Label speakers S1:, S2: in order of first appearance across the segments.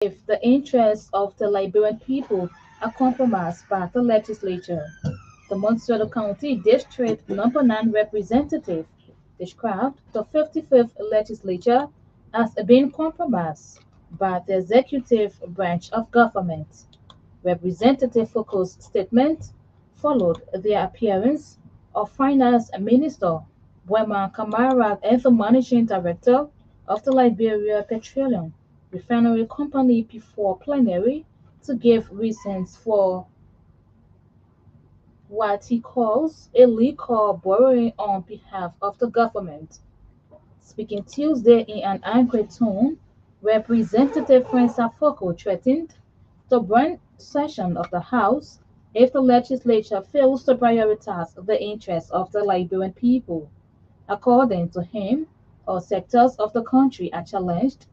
S1: if the interests of the Liberian people are compromised by the legislature. The Montserrat County District Number 9 representative described the 55th legislature as being compromised by the executive branch of government. Representative Foucault's statement followed the appearance of Finance Minister Wema Kamara and the Managing Director of the Liberia Petroleum Refinery Company before plenary to give reasons for what he calls illegal borrowing on behalf of the government. Speaking Tuesday in an angry tone, Representative Francis Foucault threatened to burn session of the House if the legislature fails to prioritize the interests of the Liberian people. According to him, all sectors of the country are challenged,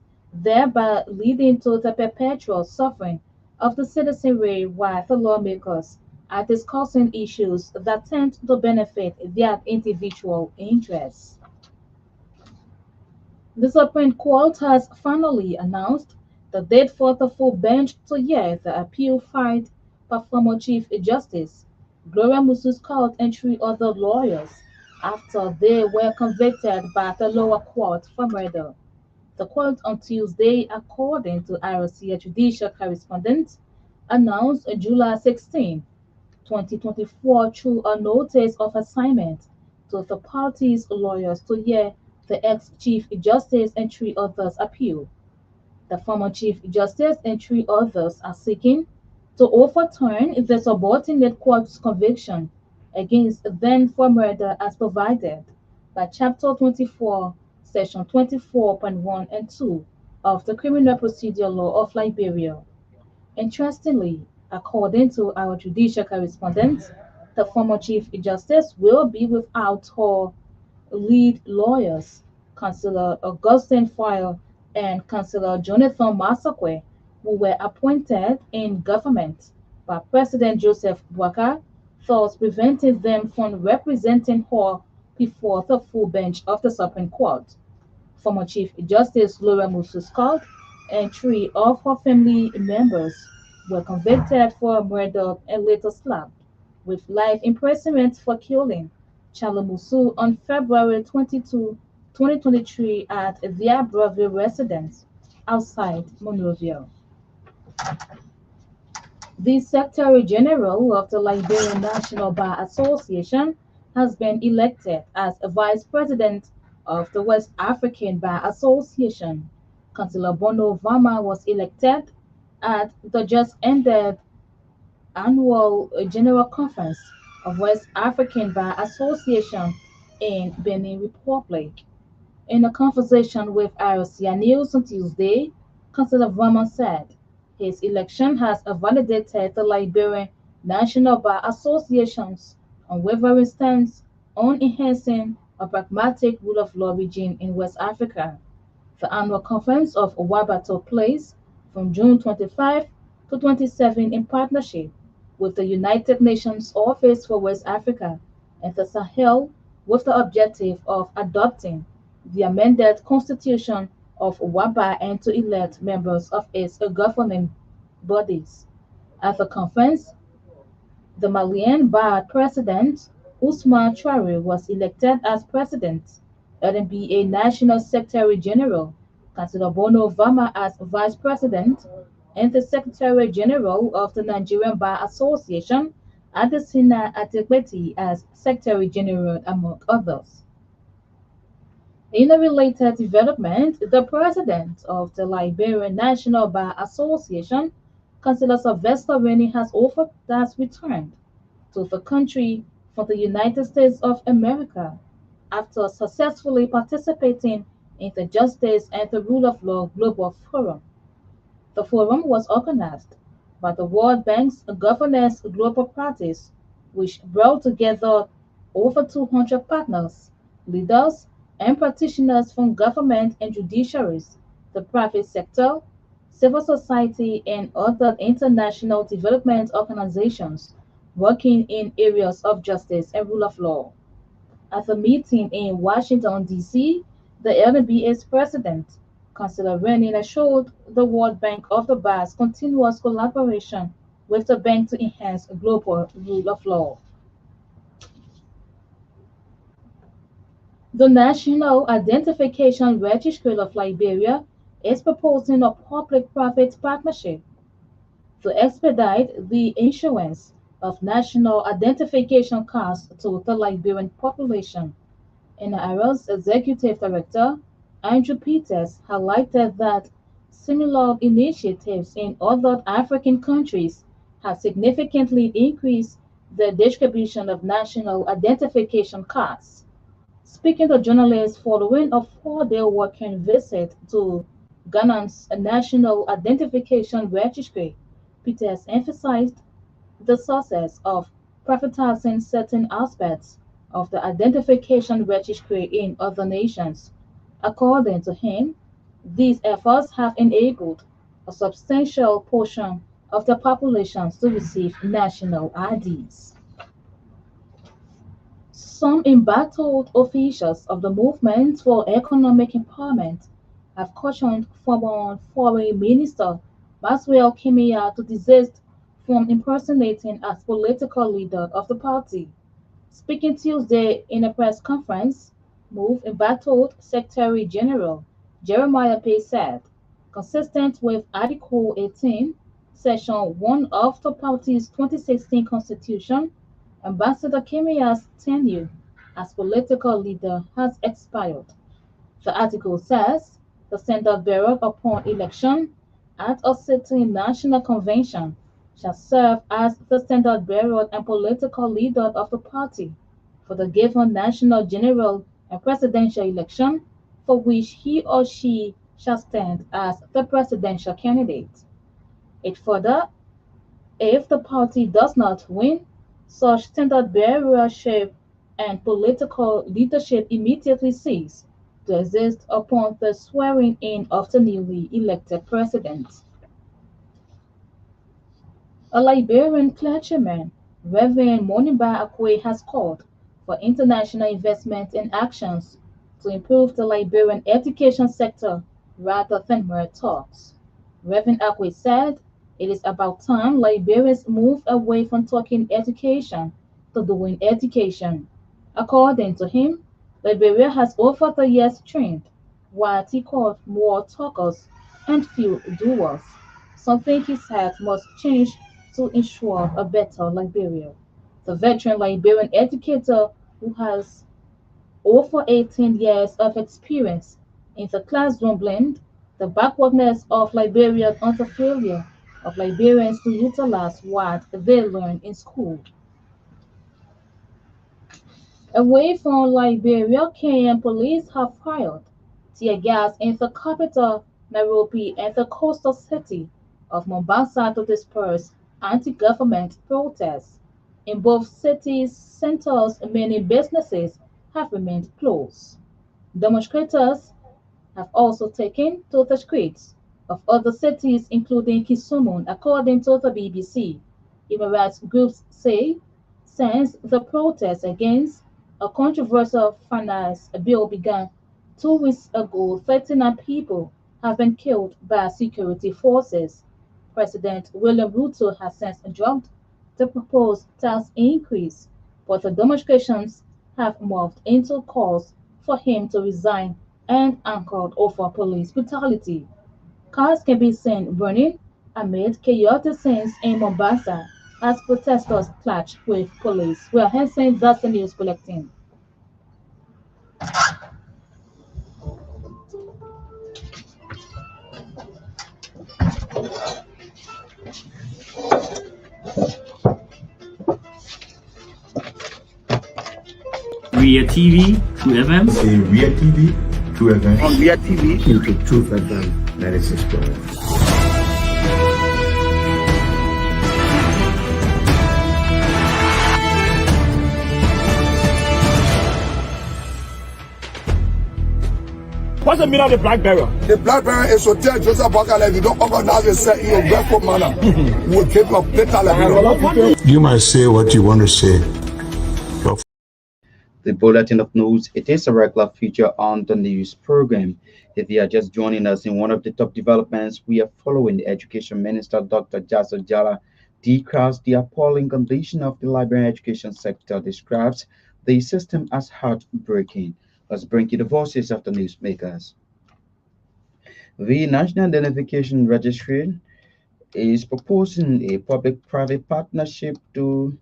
S1: thereby leading to the perpetual suffering of the citizenry while the lawmakers are discussing issues that tend to benefit their individual interests. The Supreme Court has finally announced the date for the full bench to hear the appeal filed by former Chief Justice Gloria Musu's court and three other lawyers after they were convicted by the lower court for murder. The court on Tuesday, according to IRC judicial correspondent, announced July 16, 2024 through a notice of assignment to the parties' lawyers to hear the ex-Chief Justice and three others appeal. The former Chief Justice and three others are seeking to overturn the subordinate court's conviction against them for murder as provided by Chapter 24, Section 24.1 and 2 of the Criminal Procedure Law of Liberia. Interestingly, according to our judicial correspondent, the former Chief Justice will be without her lead lawyers, Councillor Augustine Foyle and Councillor Jonathan Masakwe, who were appointed in government by President Joseph Boakai, thus preventing them from representing her before the full bench of the Supreme Court. Former Chief Justice Laura Musu Scott and three of her family members were convicted for murder and later slapped with life imprisonment for killing Chalamusu on February 22, 2023 at their Breville residence outside Monrovia. The Secretary General of the Liberian National Bar Association has been elected as a Vice President of the West African Bar Association. Councillor Bono Vama was elected at the just ended annual General Conference of West African Bar Association in Benin Republic. In a conversation with IOC News on Tuesday, Councillor Vama said his election has validated the Liberian National Bar Association's unwavering stance on enhancing a pragmatic rule of law regime in West Africa. The annual conference of OWABA took place from June 25 to 27 in partnership with the United Nations Office for West Africa and the Sahel with the objective of adopting the amended constitution of OWABA and to elect members of its governing bodies. At the conference, the Malian Bar President Ousmane Traoré was elected as president, LNBA National Secretary General Councillor Bono Vama as vice president, and the Secretary General of the Nigerian Bar Association Adesina Adegbeti as Secretary General, among others. In a related development, the president of the Liberian National Bar Association, Councillor Sylvester Rennie, has returned to the country from the United States of America after successfully participating in the Justice and the Rule of Law Global Forum. The forum was organized by the World Bank's Governance Global Practice, which brought together over 200 partners, leaders, and practitioners from government and judiciaries, the private sector, civil society, and other international development organizations working in areas of justice and rule of law. At a meeting in Washington, D.C., the LNBA's president, Councillor Rennie assured the World Bank of the BA's continuous collaboration with the bank to enhance global rule of law. The National Identification Registry of Liberia is proposing a public-private partnership to expedite the issuance of national identification cards to the Liberian population. NIR's Executive Director, Andrew Peters, highlighted that similar initiatives in other African countries have significantly increased the distribution of national identification cards. Speaking to journalists following a 4-day working visit to Ghana's National Identification Registry, Peters emphasized the success of privatizing certain aspects of the identification registry in other nations. According to him, these efforts have enabled a substantial portion of the population to receive national IDs. Some embattled officials of the Movement for Economic Empowerment have cautioned former Foreign Minister Maxwell Kimia to desist from impersonating as political leader of the party. Speaking Tuesday in a press conference, Move embattled Secretary General Jeremiah Pay said, consistent with Article 18, Section 1 of the party's 2016 constitution, Ambassador Kimia's tenure as political leader has expired. The article says the standard bearer upon election at a sitting national convention shall serve as the standard bearer and political leader of the party for the given national general and presidential election for which he or she shall stand as the presidential candidate. It further, if the party does not win, such standard bearership and political leadership immediately cease to exist upon the swearing in of the newly elected president. A Liberian clergyman, Reverend Moniba Akwe, has called for international investment in actions to improve the Liberian education sector rather than mere talks. Reverend Akwe said it is about time Liberians move away from talking education to doing education. According to him, Liberia has over the years trained what he called more talkers and few doers, something he said must change to ensure a better Liberia. The veteran Liberian educator who has over 18 years of experience in the classroom blamed the backwardness of Liberia on the failure of Liberians to utilize what they learn in school. Away from Liberia, Kenyan police have fired tear gas in the capital, Nairobi, and the coastal city of Mombasa to disperse anti-government protests. In both cities' centers, many businesses have remained closed. Demonstrators have also taken to the streets of other cities, including Kisumu, according to the BBC. Human rights groups say since the protests against a controversial finance bill began 2 weeks ago, 39 people have been killed by security forces. President William Ruto has since dropped the proposed tax increase, but the demonstrations have morphed into calls for him to resign and anchored over police brutality. Cars can be seen burning amid chaotic scenes in Mombasa as protesters clash with police. We are Henson, that's the news bulletin.
S2: Ria TV, True FM.
S3: Say Ria TV, True FM.
S4: On Ria TV,
S3: YouTube, True FM 96.1.
S4: What's the meaning of the black barrel?
S5: The black barrel is to tell Joseph Bakala, if you don't organize yourself in your grateful manner, we'll take your plate.
S3: You might say what you want to say.
S6: The Bulletin of News. It is a regular feature on the news program. If you are just joining us in one of the top developments, we are following the Education Minister, Dr. Jaso Jala, decries the appalling condition of the Liberian education sector, describes the system as heartbreaking. Let's bring you the voices of the newsmakers. The National Identification Registry is proposing a public-private partnership to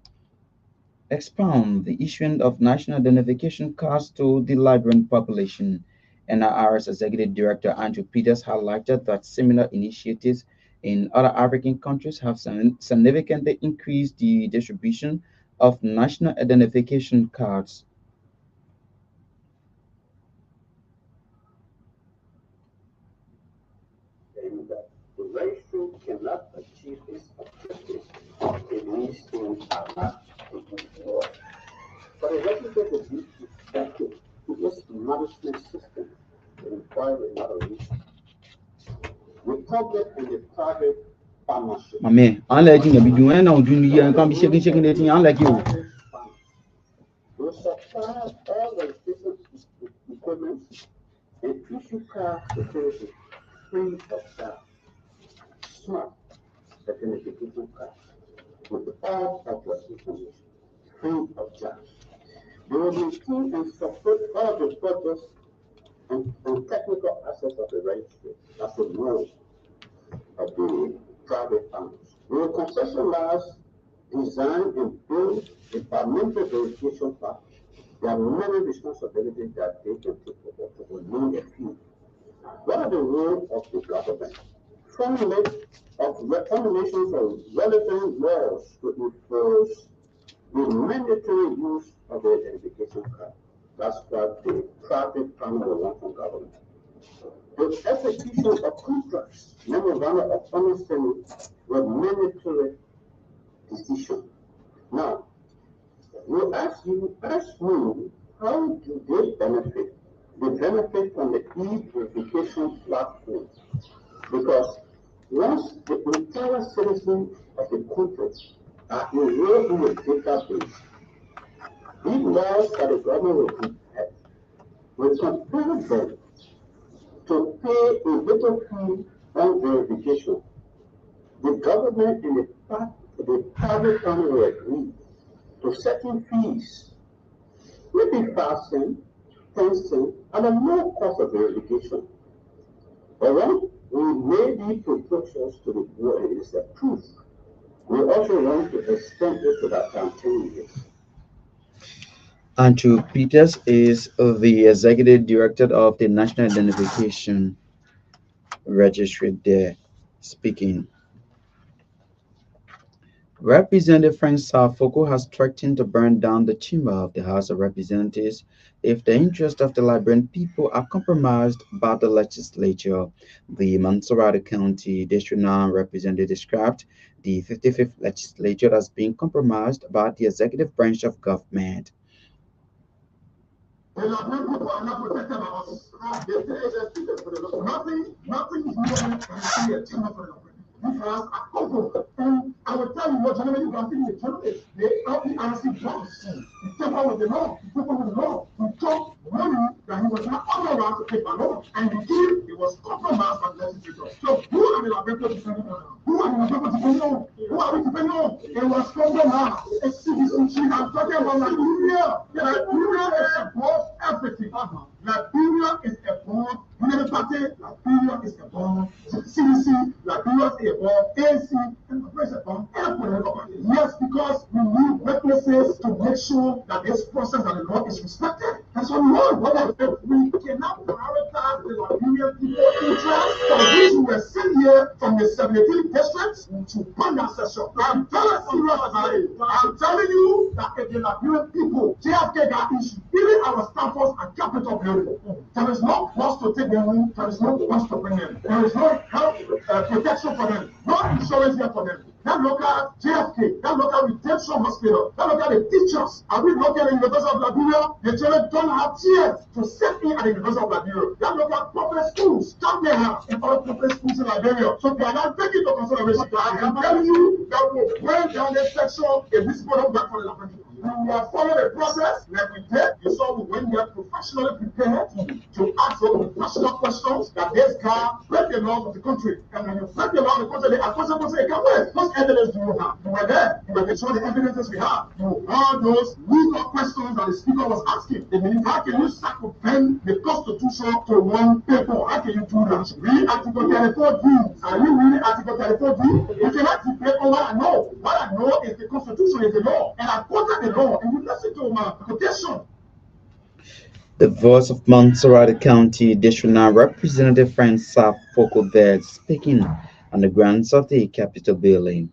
S6: expound the issuing of national identification cards to the Liberian population. NIR's Executive Director Andrew Peters highlighted that similar initiatives in other African countries have significantly increased the distribution of national identification cards.
S7: And that the registry cannot achieve its objective if these things are not taken care of. But a registry is used to effective to its management system that require another reason. The public and the private partnership.
S6: My man, unlike you, be doing now, Junior, and can't be shaking that thing, unlike you.
S7: Will supply all registration equipment and issue card security free of charge. Smart identification card with all of your information free of charge. They will maintain and support all the projects and technical aspects of the registry. That's the role of the private funds. They will concessionalize, design, and build a departmental verification package. There are many responsibilities that they can take over, but we name a few. What are the role of the government? Formulations of relevant laws to enforce the mandatory use of the identification card. That's what the private partner will want from government. The execution of contracts, memorandum of understanding with mandatory decision. Now, you ask me, how do they benefit? They benefit from the e-verification platform because once the entire citizens of the country are enrolled in a database, these laws that the government will compel them to pay a little fee on verification. The government and the private company will agree to certain fees, maybe 5 cents, 10 cents, at a low cost of verification. But when we made these proposals to the board and it's approved, we also want to extend it to that time 10 years.
S6: Andrew Peters is the Executive Director of the National Identification Registry there speaking. Representative Frank Sarfoko has threatened to burn down the chamber of the House of Representatives if the interests of the Liberian people are compromised by the legislature. The Mansourata County District 9 representative described the 55th legislature as being compromised by the executive branch of government.
S5: The Liberian people are not protected by us. Nothing is moving and see a chamber for the because and I will tell you what generally you can see in the church. They RPRC boss. He tampered with the law. He tampered with the law. He took money that he was not authorized to take by law. And he was compromised by the legislature. So who are the Liberian people depending on? Who are the Liberian people depending on? Who are we depending on? It was compromised. It's citizenship. I'm talking about Liberia. Liberia is above everything. Liberia is above Unity Party. Liberia is above CDC. Liberia is above ANC. And Liberia is above everybody. Yes, because we need witnesses to make sure that this process and the law is respected. That's what we want. We cannot prioritize the Liberian people interests for those who were sent here from the 17 districts to Panda session. I'm very serious about it. I'm telling you that if the Liberian people, JFK got issued, even our staff force and capital building, there is no cost to take them in, there is no cost to bring them. There is no health protection for them, no insurance here for them. That look at JFK, that look at Redemption Hospital, that look at the teachers. Are we looking at the University of Liberia? The children don't have chairs to sit in at the University of Liberia. That look at public schools, don't they have in all public schools in Liberia? So they are not taking into consideration. I can tell you that we'll break down this section if this people don't back for the Liberian. We will follow the process like we did. You saw when we are professionally prepared to ask those professional questions, that this guy break the laws of the country. And when you break the laws of the country, they are possible to say, what evidence do you have? You were there. You can show the evidences we have. You heard those legal questions that the speaker was asking. It means, how can you circumvent the Constitution to one paper? How can you do that? Read Article 34D. Are you reading Article 34D? You cannot debate on what I know. What I know is the Constitution is the law. And I quoted the law. And you listen to my quotation.
S6: The voice of Montserrat County District 9 Representative Francis Fokover speaking on the grounds of the Capitol building.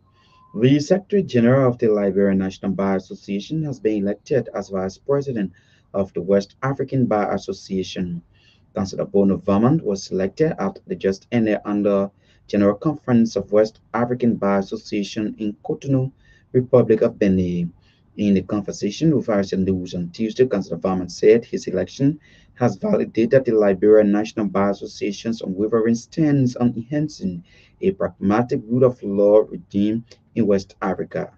S6: The Secretary General of the Liberian National Bar Association has been elected as Vice President of the West African Bar Association. Councillor Bono Vermont was selected after the just ended under General Conference of West African Bar Association in Cotonou, Republic of Benin. In the conversation with Irish News on Tuesday, Councillor Vermont said his election has validated the Liberian National Bar Association's unwavering stance on enhancing a pragmatic rule of law regime in West Africa.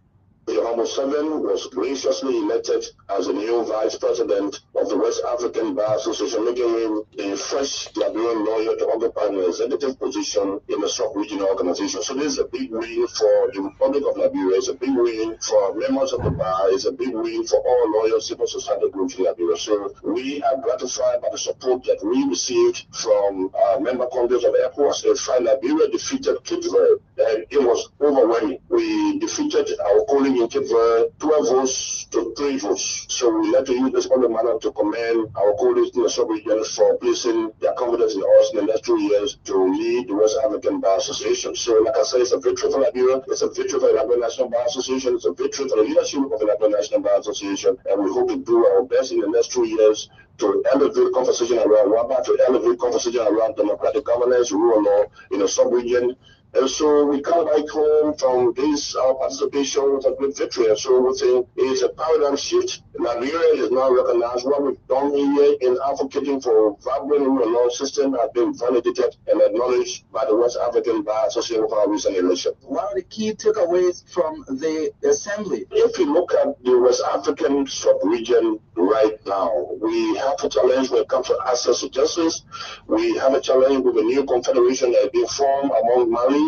S7: The Honorable Seven was graciously elected as the new Vice President of the West African Bar Association, making him the first Liberian lawyer to occupy an executive position in a sub-regional organization. So this is a big win for the Republic of Liberia. It's a big win for members of the bar. It's a big win for all lawyers, civil society groups in Liberia. So we are gratified by the support that we received from member Congress of ECOWAS. In fact, Liberia defeated Cape Verde, and it was overwhelming. We defeated our colleague in Cape Verde 12 votes to 3 votes. So we like to use this public manner to commend our colleagues in the sub-region for placing their confidence in us in the next 2 years to lead the West African Bar Association. So like I said, it's a victory for Liberia, it's a victory for the Liberian National Bar Association, it's a victory for the leadership of the Liberian National Bar Association, and we hope to do our best in the next 2 years to elevate conversation around WABA, to elevate conversation around democratic governance, rule of law in the sub-region. And so we come back home from this our participation with a great victory. And so we think it's a paradigm shift. Liberia is now recognized. What we've done here in advocating for vibrant rule of law system has been validated and acknowledged by the West African Bar Association for our recent election.
S8: What are the key takeaways from the assembly?
S7: If you look at the West African sub-region right now, we have a challenge when it comes to access to justice. We have a challenge with the new confederation that is being formed among Mali,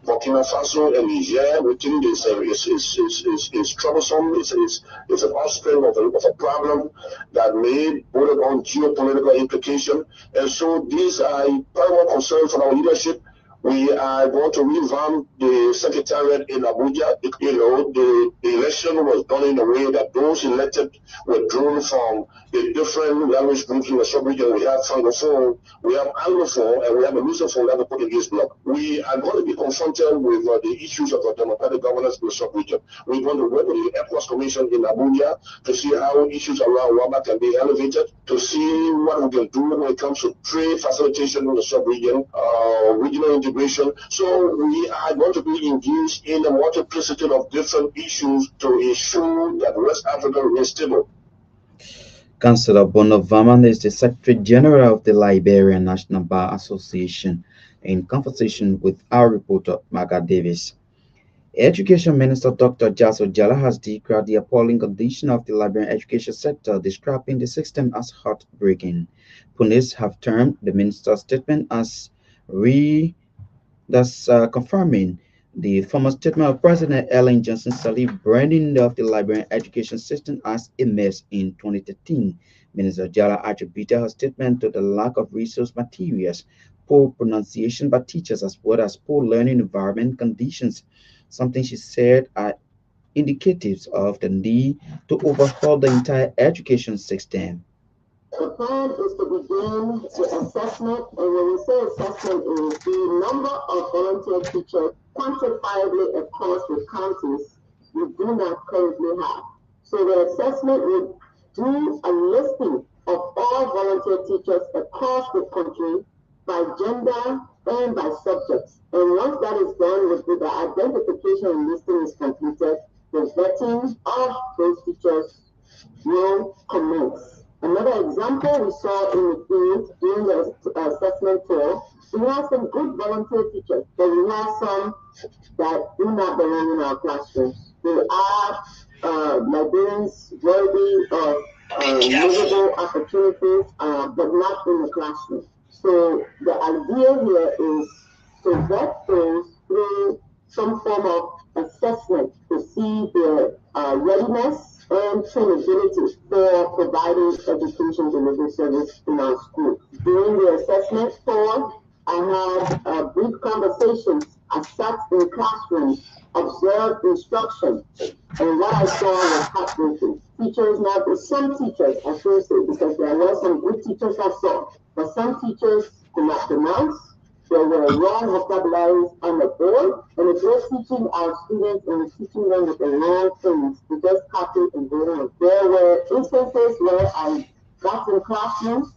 S7: Burkina Faso, and Niger. We think is troublesome. It's an offspring of a problem that may border on geopolitical implication. And so these are paramount concerns for our leadership. We are going to revamp the secretariat in Abuja. The election was done in a way that those elected were drawn from the different language groups in the sub-region. We have Francophone, we have Anglophone, and we have a Lusophone that the Portuguese bloc. We are going to be confronted with the issues of democratic governance in the sub-region. We're going to work with the ECOWAS Commission in Abuja to see how issues around WABA can be elevated, to see what we can do when it comes to trade facilitation in the sub-region, regional integration. So we are going to be engaged in a multiplicity of different issues to ensure that West Africa remains stable.
S6: Councillor Bono Vermont is the Secretary General of the Liberian National Bar Association in conversation with our reporter, Margaret Davis. Education Minister Dr. Jaso Jala has declared the appalling condition of the Liberian education sector, describing the system as heartbreaking. Police have termed the minister's statement as confirming the former statement of President Ellen Johnson Sirleaf branding of the Liberian education system as a mess in 2013. Minister Jala attributed her statement to the lack of resource materials, poor pronunciation by teachers, as well as poor learning environment conditions, something she said are indicatives of the need to overhaul the entire education system.
S9: The plan is to begin the assessment, and when we say assessment, is the number of volunteer teachers quantifiably across the counties we do not currently have. So the assessment would do a listing of all volunteer teachers across the country by gender and by subjects. And once that is done, with the identification and listing is completed, the vetting of those teachers will commence. Another example we saw in the field during the assessment tour, we have some good volunteer teachers, but we have some that do not belong in our classrooms. They are Liberians worthy of livable opportunities, but not in the classroom. So the idea here is to vet those through some form of assessment to see their readiness and trainability for providing education delivery service in our school. During the assessment tour, I had brief conversations. I sat in classrooms, observed instruction, and what I saw was heartbreaking. Teachers, now some teachers, I should say, because there were some good teachers I saw, but some teachers could not pronounce. There were wrong vocabularies on the board, and if we're teaching our students and we're teaching them with the wrong things, we just copy and go on. There were instances where I got in classrooms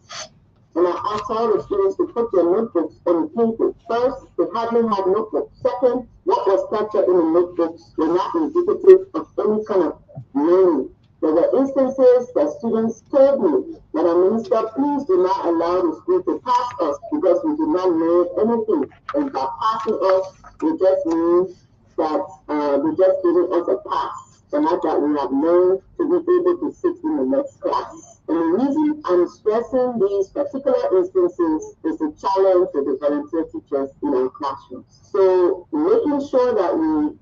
S9: and I asked all the students to put their notebooks on the table. First, they hardly had notebooks. Second, what was captured in the notebooks were not indicative of any kind of learning. There were instances that students told me, Madam Minister, please do not allow the school to pass us because we did not learn anything. And by passing us, it just means that they're just giving us a pass, but not that we have learned to be able to sit in the next class. And the reason I'm stressing these particular instances is the challenge with the volunteer teachers in our classrooms. So making sure that we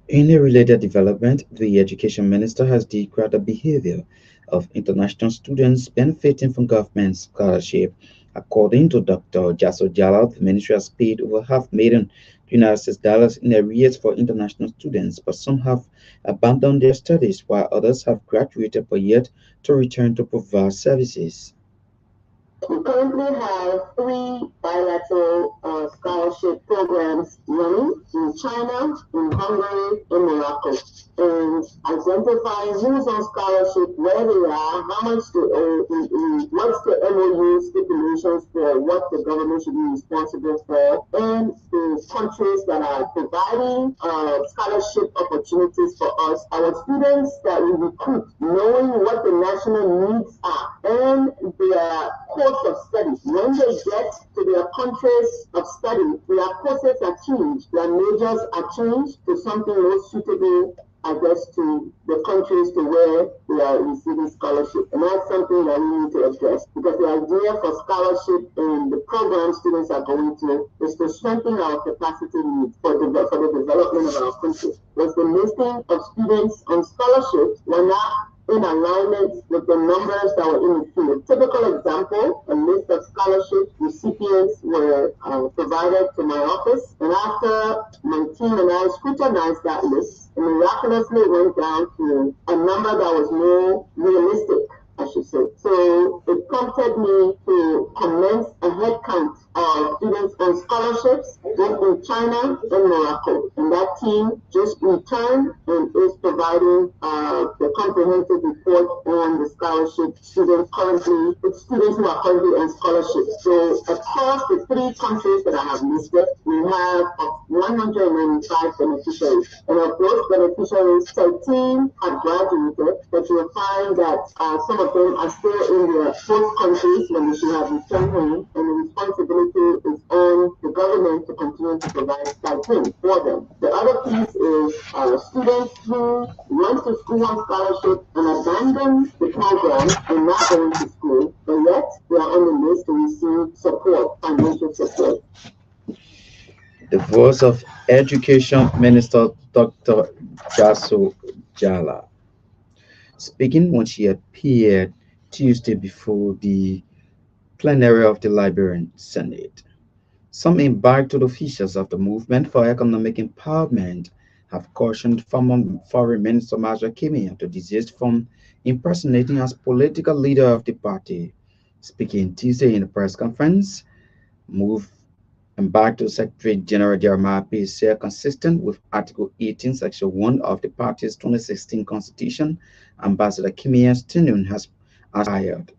S6: In a related development, the Education Minister has decried the behavior of international students benefiting from government scholarship. According to Dr. Jaso Jala, the ministry has paid over $500,000 United States dollars in arrears for international students, but some have abandoned their studies while others have graduated but yet to return to provide services.
S9: We currently have three bilateral scholarship programs running in China, in Hungary, in Morocco, and identifying who's on scholarship, where they are, how much they owe, what's the MOU stipulations for what the government should be responsible for, and the countries that are providing scholarship opportunities for us, our students that we recruit, knowing what the national needs are, and their course of study. When they get to their countries of study, their courses are changed, their majors are changed to something more suitable, I guess, to the countries to where they are receiving scholarship. And that's something that we need to address because the idea for scholarship and the program students are going to is to strengthen our capacity needs for the development of our country. Was the listing of students on scholarship were not in alignment with the numbers that were in the field. Typical example, a list of scholarship recipients were provided to my office, and after my team and I scrutinized that list, it miraculously went down to a number that was more realistic, I should say. So it prompted me to commence a head count of students on scholarships both in China and Morocco. And that team just returned and is providing the comprehensive report on the scholarship students students who are currently on scholarship. So across the three countries that I have listed, we have 195 beneficiaries. And of those beneficiaries, 13 have graduated, but you'll find that some of them are still in their host countries when they should have returned home, and the responsibility is on the government to continue to provide stipends for them. The other piece is students who went to school on scholarship and abandoned the program and not going to school, but yet they are on the list to receive support, financial support.
S6: The voice of Education Minister Dr. Jaso Jala, speaking when she appeared Tuesday before the plenary of the Liberian Senate. Some embarked officials of the Movement for Economic Empowerment have cautioned former Foreign Minister Maja Kimia to desist from impersonating as political leader of the party. Speaking Tuesday in a press conference, Move embarked Secretary General Jeremiah P. said consistent with Article 18, Section 1 of the party's 2016 constitution, Ambassador Kimia's tenure has expired.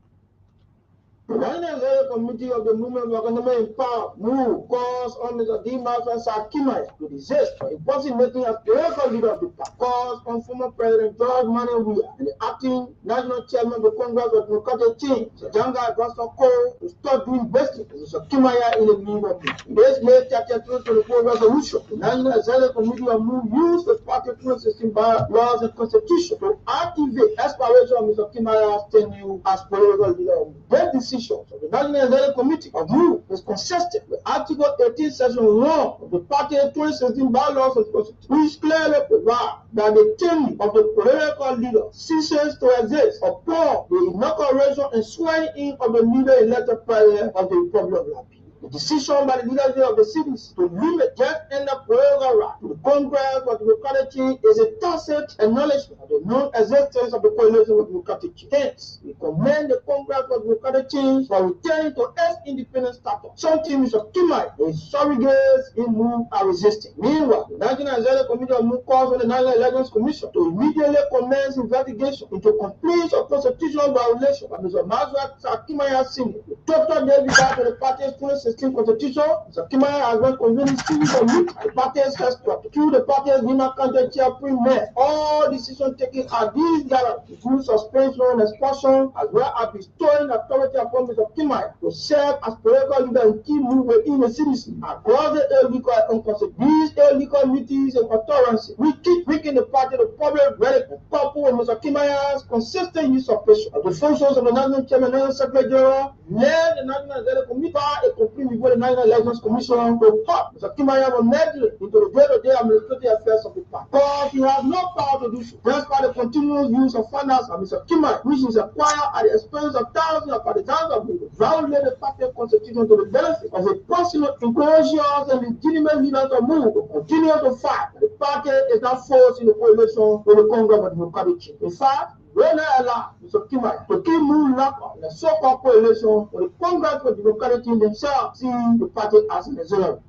S5: The National Committee of the Movement for Economic Empowerment MOVE calls on Mr. D. Martha Sakimaya to desist for impersonating as political leader of the party, calls on former President George Manuel Weah and the acting national chairman of the Congress of Democratic Change, Mr. Janga Augustus Cole, to start doing investing with Mr. Kimaya in the need of it. In this May 30, 2024 resolution, the National Executive Committee of MOVE used the party 2016 bylaws and constitution to activate expiration of Mr. Kimaya's tenure as political leader of MOVE. That decision of the National Executive Committee of MOVE is consistent with Article 18, Section 1 of the party's 2016 bylaws and constitution, which clearly provide that the tenure of the political leader ceases to exist upon the inauguration and swearing in of the newly elected president of the Republic of Liberia. The decision by the leadership of the cities to limit just and the political right to the Congress for Democratic Change is a tacit acknowledgement of the non-existence of the coalition for Democratic Change. Hence, we commend the Congress for Democratic Change for returning to its independent status. Something Mr. Kimai and his surrogates in MOVE are resisting. Meanwhile, the National Executive Committee of MOVE calls on the National Elections Commission to immediately commence investigation into complete or constitutional violation of Mr. Mazwa Sakimaya Sr. The total David to the party's 2016 constitution, Mr. Kimaya has been convened series of meetings. The party's headquarters, through the party's Lima County Chair Premier, all decisions taken at these gatherings, including suspension, expulsion, as well as bestowing authority upon Mr. Kimaya to serve as political leader and key move within the citizen across the illegal and concept. These illegal meetings and utterances, we keep weakening the party, the public verdict, and coupled with Mr. Kimaya's consistent use of pressure of the functions of the National Chairman and Secretary General, led the National Executive Committee a complete before the National Elections Commission to cut Mr. Kimaya from meddling into the day-to-day administrative affairs of the party. But he has no power to do so, despite the continuous use of finance of Mr. Kimaya, which is acquired at the expense of thousands of partisans of people, violate the party constitution to the benefit of a personal, inclusive, and legitimate leaders of MOVE to continue to fight. The party is not forced in the coalition with the Congress of Democratic Change. In fact, will not allow Mr. Kimai to keep moving locked in the so-called coalition with the Congress for Democratic Change themselves, seeing the party as an example.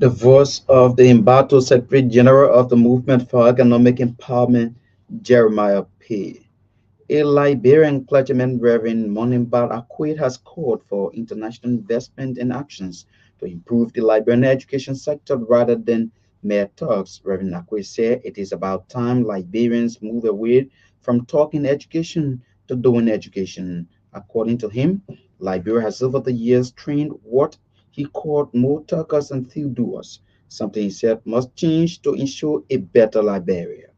S6: The voice of the embattled Secretary General of the Movement for Economic Empowerment, Jeremiah P. A Liberian clergyman, Reverend Monimbat Akwet, has called for international investment and actions to improve the Liberian education sector rather than mere talks. Reverend Akwet said it is about time Liberians move away from talking education to doing education. According to him, Liberia has over the years trained what he called more talkers and few doers, something he said must change to ensure a better Liberia.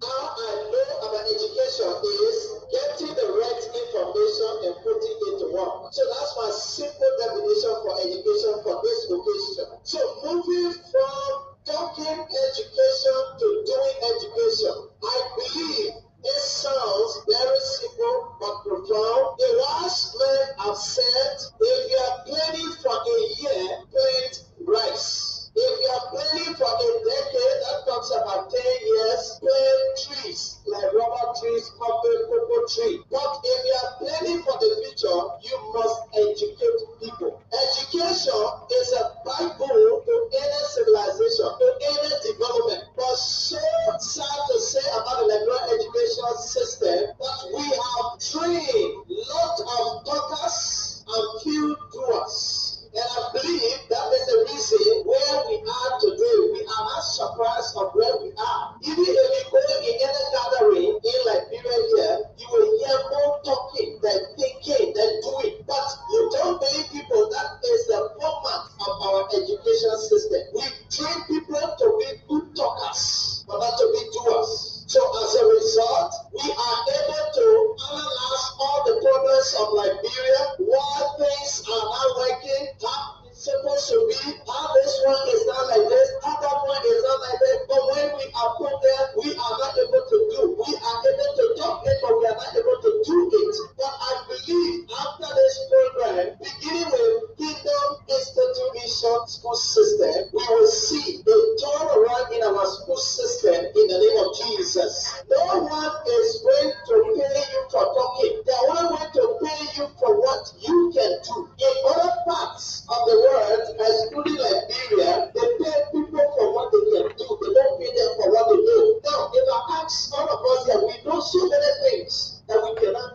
S9: All I know about education is getting the right information and putting it to work. So that's my simple definition for education for this occasion. So moving from talking education to doing education, I believe it sounds very simple but profound. The wise men have said, if you are planning for a year, plant rice. If you are planning for a decade, that talks about 10 years, plant trees, like rubber trees, cocoa tree. But if you are planning for the future, you must educate people. Education is a backbone to any civilization, to any development. But so sad to say about the Liberian education system that we have trained lots of talkers and few doers. And I believe that is the reason where we are today. We are not surprised of where we are. Even if you go in any gathering in Liberia here, you will hear more talking than thinking than doing. But you don't believe people, that is the format of our education system. We train people to be good talkers, but not to be doers. So as a result, we are able to analyze all the problems of Liberia, why things are not working, how it's supposed to be, how this one is not like this, how that one is not like this. But when we are put there, we are not able to do. We are able to talk it, but we are not able to do it. But I believe after this program, beginning with Kingdom Institute Mission School System, we will see a turnaround in our school system in the name of Jesus. No one is going to pay you for talking. They are only going to pay you for what you can do. In other parts of the world, excluding Liberia, they pay people for what they can do. They don't pay them for what they do. Now, if I ask all of us here, we know so many things that we cannot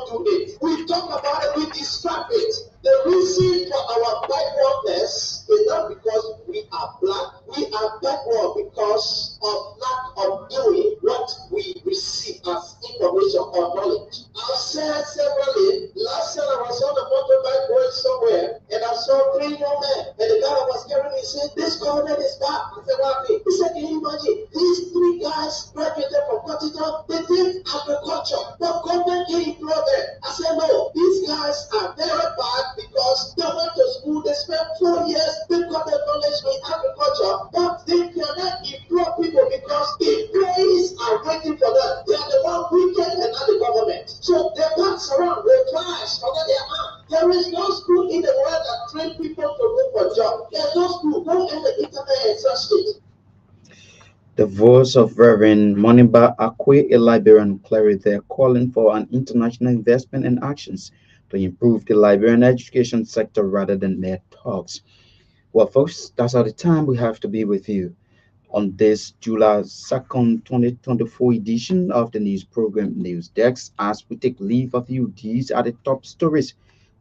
S7: do it. We talk about it, we describe it. The reason for our backwardness is not because we are black. We are backward because of lack of doing what we receive as information or knowledge. I've said severally, last year I was on a motorbike going somewhere and I saw 3 young men and the guy that was carrying me said, this government is bad. I said, what happened? He said, can you imagine? These 3 guys graduated from Cotton, they did agriculture, but government can't employ them. I said, no, these guys are very bad because they went to school, they spent 4 years, they got their knowledge in agriculture, but they cannot employ people because employees are waiting for them. They are the one wicked and not the government. So they pass around, they flash under their arm. There is no school in the world that train people to look for jobs. There's no school. Go on the internet and search it.
S6: The voice of Reverend Moniba Akwe, a Liberian cleric there, calling for an international investment and actions to improve the Liberian education sector rather than mere talks. Well, folks, that's all the time we have to be with you on this July 2nd, 2024 edition of the news program News Desk. As we take leave of you, these are the top stories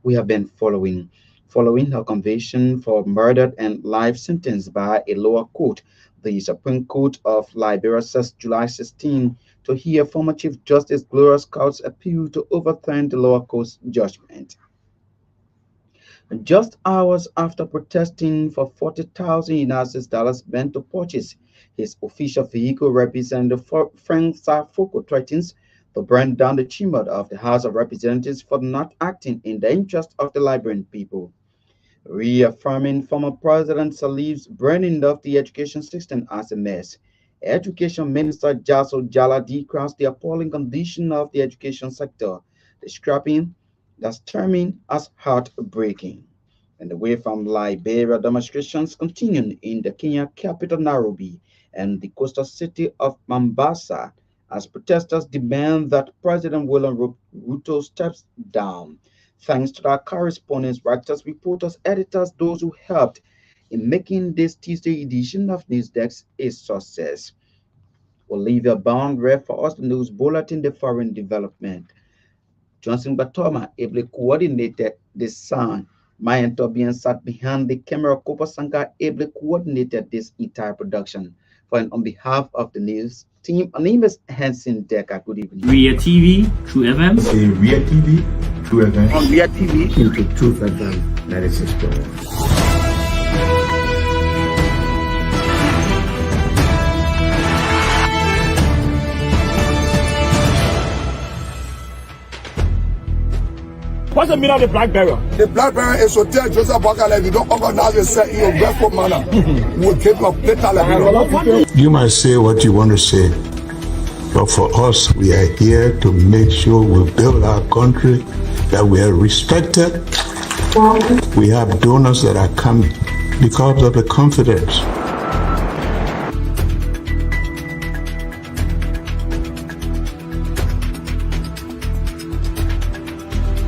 S6: we have been following. Following her conviction for murder and life sentence by a lower court, the Supreme Court of Liberia says July 16 to hear former Chief Justice Gloria Scott's appeal to overturn the lower court's judgment. Just hours after protesting for $40,000 United States dollars spent to purchase his official vehicle, Representative Frank Safoko threatens to burn down the chamber of the House of Representatives for not acting in the interest of the Liberian people. Reaffirming former President Salif's burning of the education system as a mess, Education Minister Jaso Jala declassed the appalling condition of the education sector, describing that's terming as heartbreaking. And away from Liberia, demonstrations continue in the Kenya capital Nairobi and the coastal city of Mombasa as protesters demand that President William Ruto steps down. Thanks to our correspondents, writers, reporters, editors, those who helped in making this Tuesday edition of News Desk a success. Olivia Bond read for us the news bulletin, the foreign development. Johnson Batoma ably coordinated the sound. Mayan Tobian sat behind the camera. Kopa Sanka ably coordinated this entire production. On behalf of the news team, my name is Hanson Decker. Good evening.
S2: Ria TV, True FM.
S3: Say Ria TV, True FM.
S8: On Ria TV.
S3: Into Truth FM 96.1.
S4: What's the meaning of the black barrel?
S5: The black barrel is to tell Joseph Bakala, if you don't organize yourself in a respectful manner, we'll keep your plate alive.
S10: You might say what you want to say, but for us, we are here to make sure we build our country, that we are respected. We have donors that are coming because of the confidence.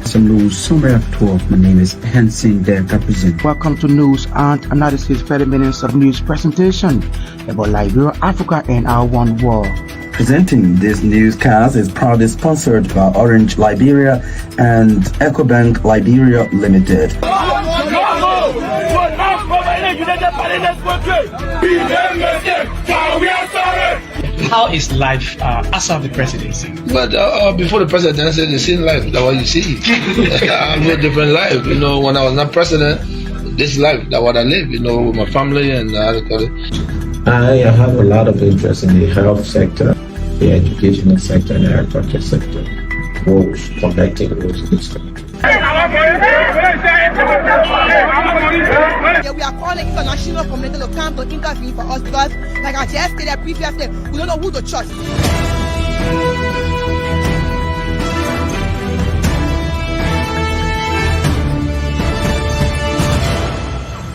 S6: Some news summary at 12. My name is Hanson Decker present.
S11: Welcome to News and Analysis, 30 minutes of news presentation about Liberia, Africa, and our one world.
S12: Presenting this newscast is proudly sponsored by Orange Liberia and EcoBank Liberia Limited.
S13: How is life after the presidency?
S14: But before the presidency, the same life, that's what you see. I have a different life. You know, when I was not president, this life, that's what I live, you know, with my family and
S3: I have a lot of interest in the health sector, the educational sector, and the agriculture sector. Both connected with this.
S15: Yeah, we are calling international community to come to intervene for us because, like I just stated previously, we don't know who to trust.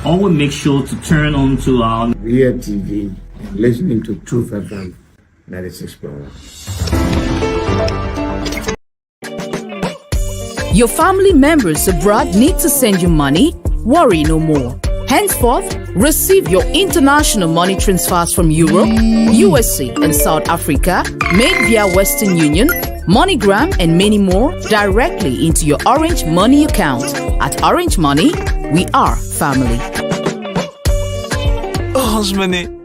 S2: Always make sure to turn on to our
S3: Ria TV and listening to Truth FM 96.1.
S16: Your family members abroad need to send you money? Worry no more. Henceforth, receive your international money transfers from Europe, USA, and South Africa made via Western Union, MoneyGram, and many more directly into your Orange Money account. At Orange Money, we are family.
S17: Orange Money.